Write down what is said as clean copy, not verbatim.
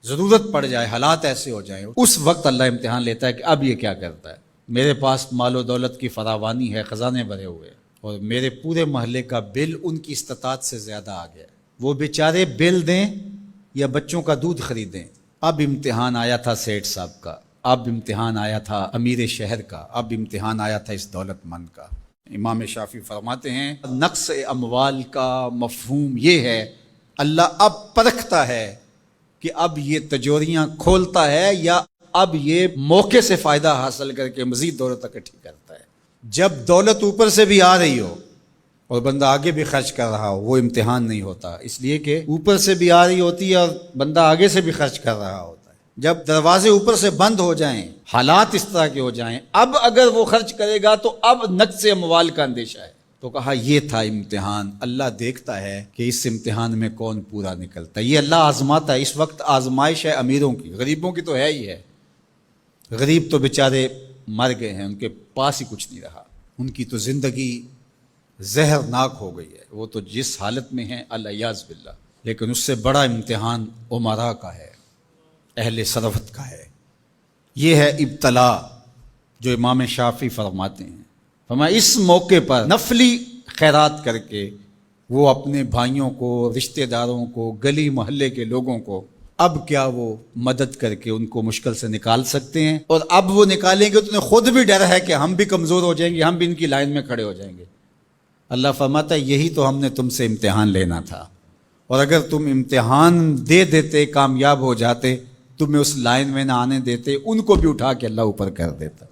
ضرورت پڑ جائے، حالات ایسے ہو جائیں، اس وقت اللہ امتحان لیتا ہے کہ اب یہ کیا کرتا ہے۔ میرے پاس مال و دولت کی فراوانی ہے، خزانے بھرے ہوئے، اور میرے پورے محلے کا بل ان کی استطاعت سے زیادہ آ گیا، وہ بیچارے بل دیں یا بچوں کا دودھ خریدیں۔ اب امتحان آیا تھا سیٹھ صاحب کا، اب امتحان آیا تھا امیر شہر کا، اب امتحان آیا تھا اس دولت مند کا۔ امام شافعی فرماتے ہیں نقص اموال کا مفہوم یہ ہے، اللہ اب پرکھتا ہے کہ اب یہ تجوریاں کھولتا ہے یا اب یہ موقع سے فائدہ حاصل کر کے مزید دولت اکٹھی کرتا ہے۔ جب دولت اوپر سے بھی آ رہی ہو اور بندہ آگے بھی خرچ کر رہا ہو، وہ امتحان نہیں ہوتا، اس لیے کہ اوپر سے بھی آ رہی ہوتی ہے اور بندہ آگے سے بھی خرچ کر رہا ہوتا ہے۔ جب دروازے اوپر سے بند ہو جائیں، حالات اس طرح کے ہو جائیں، اب اگر وہ خرچ کرے گا تو اب نقص اموال کا اندیشہ ہے۔ تو کہا یہ تھا امتحان، اللہ دیکھتا ہے کہ اس امتحان میں کون پورا نکلتا ہے، یہ اللہ آزماتا ہے۔ اس وقت آزمائش ہے امیروں کی، غریبوں کی تو ہے ہی ہے۔ غریب تو بیچارے مر گئے ہیں، ان کے پاس ہی کچھ نہیں رہا، ان کی تو زندگی زہرناک ہو گئی ہے، وہ تو جس حالت میں ہیں الیاذ باللہ۔ لیکن اس سے بڑا امتحان امراء کا ہے، اہل ثروت کا ہے۔ یہ ہے ابتلا جو امام شافعی فرماتے ہیں۔ فرمایا اس موقع پر نفلی خیرات کر کے وہ اپنے بھائیوں کو، رشتہ داروں کو، گلی محلے کے لوگوں کو اب کیا وہ مدد کر کے ان کو مشکل سے نکال سکتے ہیں، اور اب وہ نکالیں گے تو انہیں خود بھی ڈر ہے کہ ہم بھی کمزور ہو جائیں گے، ہم بھی ان کی لائن میں کھڑے ہو جائیں گے۔ اللہ فرماتا ہے یہی تو ہم نے تم سے امتحان لینا تھا، اور اگر تم امتحان دے دیتے، کامیاب ہو جاتے، تمہیں اس لائن میں نہ آنے دیتے، ان کو بھی اٹھا کے اللہ اوپر کر دیتا۔